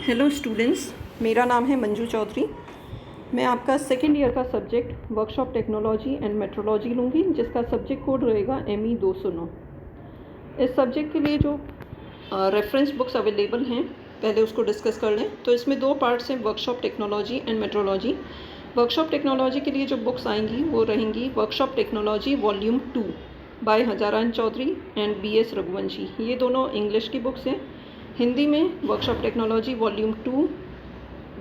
Hello students, मेरा नाम है मंजू चौधरी। मैं आपका सेकेंड ईयर का subject workshop technology and metrology लूँगी, जिसका सब्जेक्ट कोड रहेगा ME 209। इस सब्जेक्ट के लिए जो रेफरेंस बुक्स अवेलेबल हैं, पहले उसको डिस्कस कर लें। तो इसमें दो पार्ट्स हैं, workshop technology and metrology. Workshop technology के लिए जो बुक्स आएंगी वो रहेंगी workshop technology volume 2 by Hazaran Chaudhary and BS Raghuvanshi. ये दोनों इंग्लिश की बुक्स हैं। हिंदी में workshop technology volume 2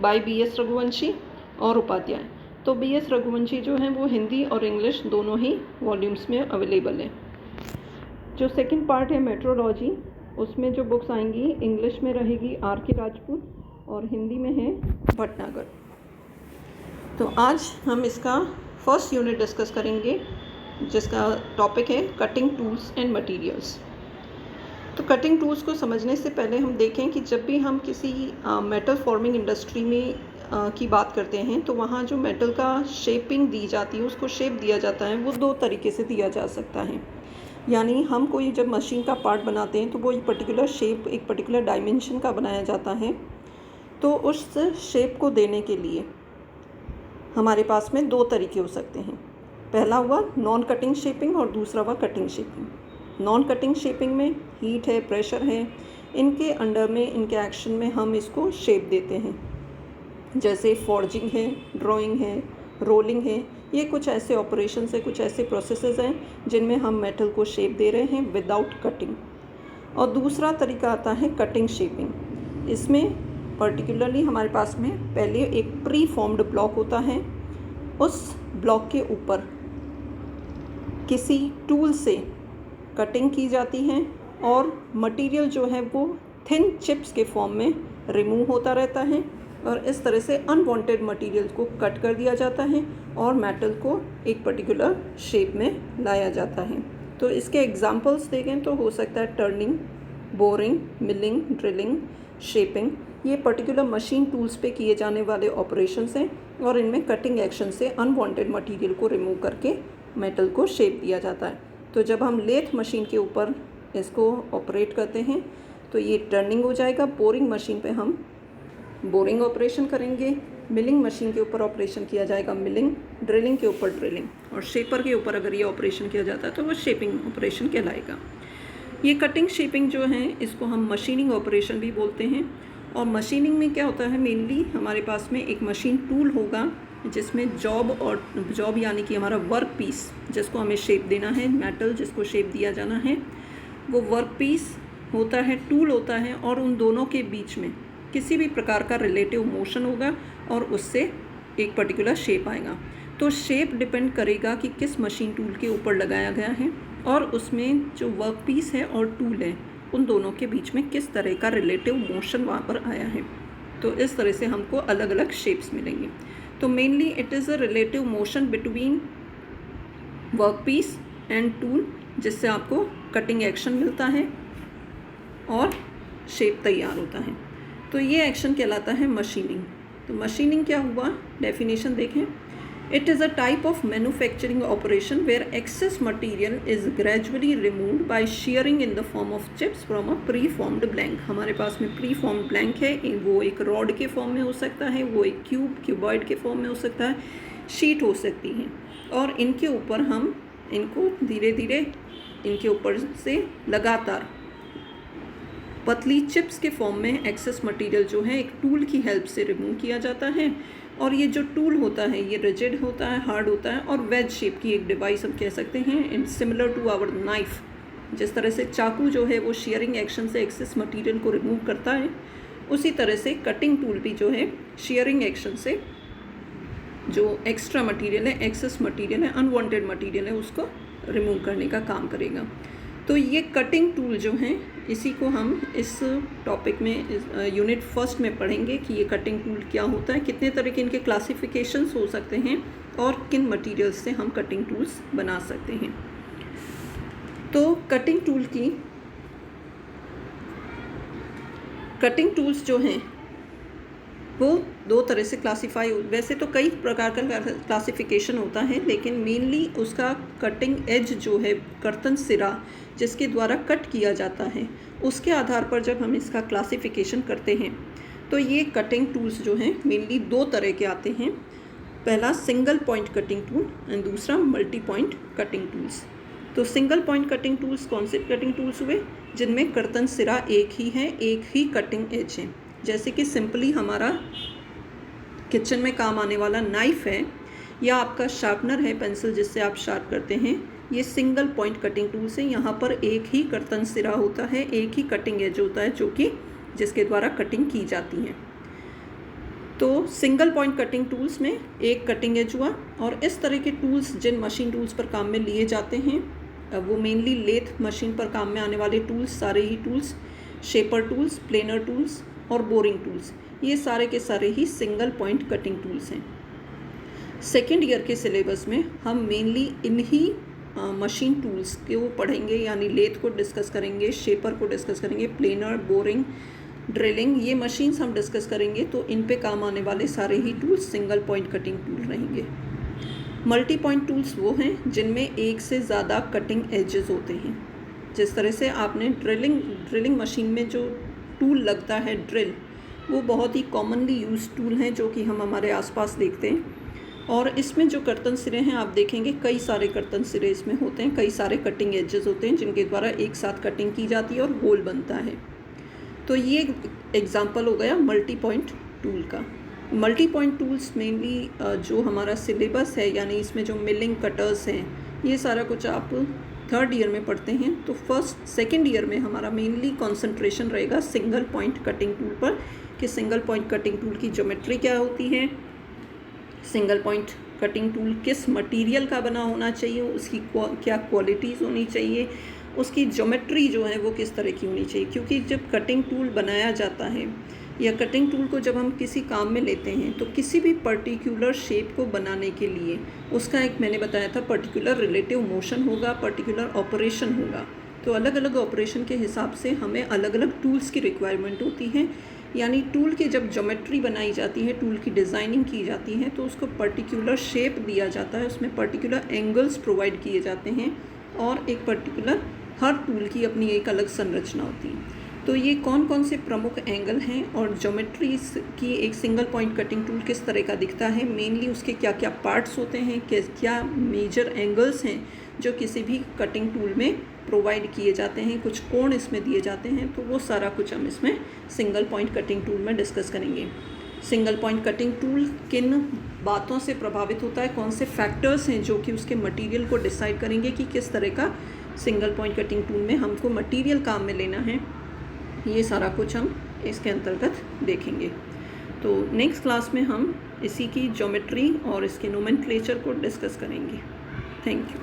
by BS Raghuvanshi और उपाध्याय। तो BS रघुवंशी जो हैं वो हिंदी और इंग्लिश दोनों ही वॉल्यूम्स में अवेलेबल है। जो सेकंड पार्ट है मेट्रोलॉजी, उसमें जो बुक्स आएंगी इंग्लिश में रहेगी RK राजपूत और हिंदी में है भटनागर। तो आज हम इसका फर्स्ट यूनिट डिस्कस करेंगे, जिसका टॉपिक है कटिंग टूल्स एंड मटेरियल्स। तो कटिंग टूल्स को समझने से पहले हम देखें कि जब भी हम किसी मेटल फॉर्मिंग इंडस्ट्री में की बात करते हैं, तो वहाँ जो मेटल का शेपिंग दी जाती है, उसको शेप दिया जाता है, वो दो तरीके से दिया जा सकता है। यानी हम कोई जब मशीन का पार्ट बनाते हैं तो वो एक पर्टिकुलर शेप, एक पर्टिकुलर डायमेंशन का बनाया जाता है। तो उस शेप को देने के लिए हमारे पास में दो तरीके हो सकते हैं। पहला हुआ नॉन कटिंग शेपिंग और दूसरा हुआ cutting shaping. Non cutting shaping में हीट है, प्रेशर है, इनके अंडर में, इनके एक्शन में हम इसको शेप देते हैं। जैसे फॉर्जिंग है, ड्राइंग है, रोलिंग है, ये कुछ ऐसे ऑपरेशंस है, कुछ ऐसे प्रोसेसेस हैं जिनमें हम मेटल को शेप दे रहे हैं विदाउट कटिंग। और दूसरा तरीका आता है कटिंग शेपिंग। इसमें पर्टिकुलरली हमारे पास में पहले एक प्री फॉर्म्ड ब्लॉक होता है, उस ब्लॉक के ऊपर किसी टूल से कटिंग की जाती है और मटेरियल जो है वो थिन चिप्स के फॉर्म में रिमूव होता रहता है और इस तरह से अनवांटेड मटेरियल को कट कर दिया जाता है और मेटल को एक पर्टिकुलर शेप में लाया जाता है। तो इसके एग्जांपल्स देखें तो हो सकता है turning, boring, milling, drilling, shaping. ये पर्टिकुलर मशीन टूल्स पे किए जाने वाले ऑपरेशंस हैं और इनमें कटिंग एक्शन से अनवांटेड मटेरियल को रिमूव करके मेटल को शेप दिया जाता है। तो जब हम लेथ मशीन के ऊपर इसको ऑपरेट करते हैं तो ये टर्निंग हो जाएगा। बोरिंग मशीन पे हम बोरिंग ऑपरेशन करेंगे, मिलिंग मशीन के ऊपर ऑपरेशन किया जाएगा मिलिंग, ड्रिलिंग के ऊपर ड्रिलिंग, और शेपर के ऊपर अगर ये ऑपरेशन किया जाता है तो वो शेपिंग ऑपरेशन कहलाएगा। ये कटिंग शेपिंग जो है, इसको हम मशीनिंग ऑपरेशन भी बोलते हैं। और मशीनिंग में क्या होता है, मेनली हमारे पास में एक मशीन टूल होगा जिसमें जॉब यानी कि हमारा वर्क पीस, जिसको हमें शेप देना है, मेटल जिसको शेप दिया जाना है, वो वर्क पीस होता है, टूल होता है, और उन दोनों के बीच में किसी भी प्रकार का रिलेटिव मोशन होगा और उससे एक पर्टिकुलर शेप आएगा। तो शेप डिपेंड करेगा कि किस मशीन टूल के ऊपर लगाया गया है और उसमें जो वर्क पीस है और टूल है, उन दोनों के बीच में किस तरह का रिलेटिव मोशन वहाँ पर आया है। तो इस तरह से हमको अलग अलग शेप्स मिलेंगे। तो mainly it is a relative motion between work piece and tool, जिससे आपको कटिंग एक्शन मिलता है और शेप तैयार होता है। तो ये एक्शन कहलाता है मशीनिंग। तो मशीनिंग क्या हुआ, डेफिनेशन देखें। It is a type of manufacturing operation where excess material is gradually removed by shearing in the form of chips from a preformed blank. हमारे पास में प्री फॉर्म्ड ब्लैंक है, वो एक रॉड के फॉर्म में हो सकता है, वो एक क्यूबॉइड के फॉर्म में हो सकता है, शीट हो सकती है, और इनके ऊपर हम इनको धीरे धीरे इनके ऊपर से लगातार पतली चिप्स के फॉर्म में एक्सेस मटेरियल जो है एक टूल की हेल्प से रिमूव किया जाता है। और ये जो टूल होता है ये रिजिड होता है, हार्ड होता है, और वेज शेप की एक डिवाइस हम कह सकते हैं, in similar to our knife. जिस तरह से चाकू जो है वो शेयरिंग एक्शन से एक्सेस मटेरियल को रिमूव करता है, उसी तरह से कटिंग टूल भी जो है शेयरिंग एक्शन से जो एक्स्ट्रा मटेरियल है, एक्सेस मटेरियल है, अनवांटेड मटेरियल है, उसको रिमूव करने का काम करेगा। तो ये कटिंग टूल जो हैं, इसी को हम इस टॉपिक में यूनिट फर्स्ट में पढ़ेंगे कि ये कटिंग टूल क्या होता है, कितने तरह के इनके क्लासिफिकेशंस हो सकते हैं और किन मटेरियल्स से हम कटिंग टूल्स बना सकते हैं। तो कटिंग टूल्स जो हैं वो दो तरह से क्लासीफाई, वैसे तो कई प्रकार का क्लासिफिकेशन होता है, लेकिन मेनली उसका कटिंग एज जो है, कर्तन सिरा जिसके द्वारा कट किया जाता है, उसके आधार पर जब हम इसका क्लासिफिकेशन करते हैं तो ये कटिंग टूल्स जो हैं मेनली दो तरह के आते हैं। पहला single point cutting tool and दूसरा मल्टी पॉइंट कटिंग टूल्स। तो सिंगल पॉइंट कटिंग टूल्स कौन से कटिंग टूल्स हुए? जिनमें कर्तन सिरा एक ही है, एक ही कटिंग एज है। जैसे कि सिंपली हमारा किचन में काम आने वाला नाइफ़ है या आपका शार्पनर है, पेंसिल जिससे आप शार्प करते हैं, ये सिंगल पॉइंट कटिंग टूल्स है। यहाँ पर एक ही कर्तन सिरा होता है, एक ही कटिंग एज होता है जो कि जिसके द्वारा कटिंग की जाती है। तो सिंगल पॉइंट कटिंग टूल्स में एक कटिंग एज हुआ। और इस तरह के टूल्स जिन मशीन टूल्स पर काम में लिए जाते हैं वो मेनली लेथ मशीन पर काम में आने वाले टूल्स, सारे ही tools, shaper tools, planer tools और बोरिंग टूल्स, ये सारे के सारे ही सिंगल पॉइंट कटिंग टूल्स हैं। सेकेंड ईयर के सिलेबस में हम मेनली इन्हीं मशीन टूल्स को पढ़ेंगे, यानी लेथ को डिस्कस करेंगे, शेपर को डिस्कस करेंगे, प्लेनर, बोरिंग, ड्रिलिंग, ये मशीन्स हम डिस्कस करेंगे। तो इन पे काम आने वाले सारे ही tools single point cutting tool रहेंगे। मल्टी पॉइंट टूल्स वो हैं जिनमें एक से ज़्यादा कटिंग एजेस होते हैं। जिस तरह से आपने ड्रिलिंग मशीन में जो टूल लगता है ड्रिल, वो बहुत ही कॉमनली यूज टूल हैं जो कि हम हमारे आसपास देखते हैं। और इसमें जो कर्तन सिरे हैं आप देखेंगे कई सारे कर्तन सिरे इसमें होते हैं, कई सारे कटिंग एजेस होते हैं जिनके द्वारा एक साथ कटिंग की जाती है और होल बनता है। तो ये एग्जांपल हो गया मल्टी पॉइंट टूल का। मल्टी पॉइंट टूल्स मेनली जो हमारा सिलेबस है, यानी इसमें जो मिलिंग, कटर्स हैं, ये सारा कुछ आप थर्ड ईयर में पढ़ते हैं। तो सेकेंड ईयर में हमारा मेनली कंसंट्रेशन रहेगा सिंगल पॉइंट कटिंग टूल पर कि सिंगल पॉइंट कटिंग टूल की ज्योमेट्री क्या होती है, सिंगल पॉइंट कटिंग टूल किस मटेरियल का बना होना चाहिए, उसकी क्या क्वालिटीज़ होनी चाहिए, उसकी ज्योमेट्री जो है वो किस तरह की होनी चाहिए। क्योंकि जब कटिंग टूल बनाया जाता है या कटिंग टूल को जब हम किसी काम में लेते हैं तो किसी भी पर्टिकुलर शेप को बनाने के लिए उसका एक, मैंने बताया था, पर्टिकुलर रिलेटिव मोशन होगा, पर्टिकुलर ऑपरेशन होगा। तो अलग अलग ऑपरेशन के हिसाब से हमें अलग अलग टूल्स की रिक्वायरमेंट होती है। यानी टूल की जब ज्योमेट्री बनाई जाती है, टूल की डिज़ाइनिंग की जाती है, तो उसको पर्टिकुलर शेप दिया जाता है, उसमें पर्टिकुलर एंगल्स प्रोवाइड किए जाते हैं और एक पर्टिकुलर हर टूल की अपनी एक अलग संरचना होती है। तो ये कौन कौन से प्रमुख एंगल हैं और ज्योमेट्री की एक सिंगल पॉइंट कटिंग टूल किस तरह का दिखता है, मेनली उसके क्या क्या पार्ट्स होते हैं, क्या मेजर एंगल्स हैं जो किसी भी कटिंग टूल में प्रोवाइड किए जाते हैं, कुछ कोण इसमें दिए जाते हैं। तो वो सारा कुछ हम इसमें सिंगल पॉइंट कटिंग टूल में डिस्कस करेंगे। सिंगल पॉइंट कटिंग टूल किन बातों से प्रभावित होता है, कौन से फैक्टर्स हैं जो कि उसके मटेरियल को डिसाइड करेंगे कि किस तरह का सिंगल पॉइंट कटिंग टूल में हमको मटेरियल काम में लेना है, ये सारा कुछ हम इसके अंतर्गत देखेंगे। तो नेक्स्ट क्लास में हम इसी की ज्योमेट्री और इसके नोमेनक्लेचर को डिस्कस करेंगे। Thank you.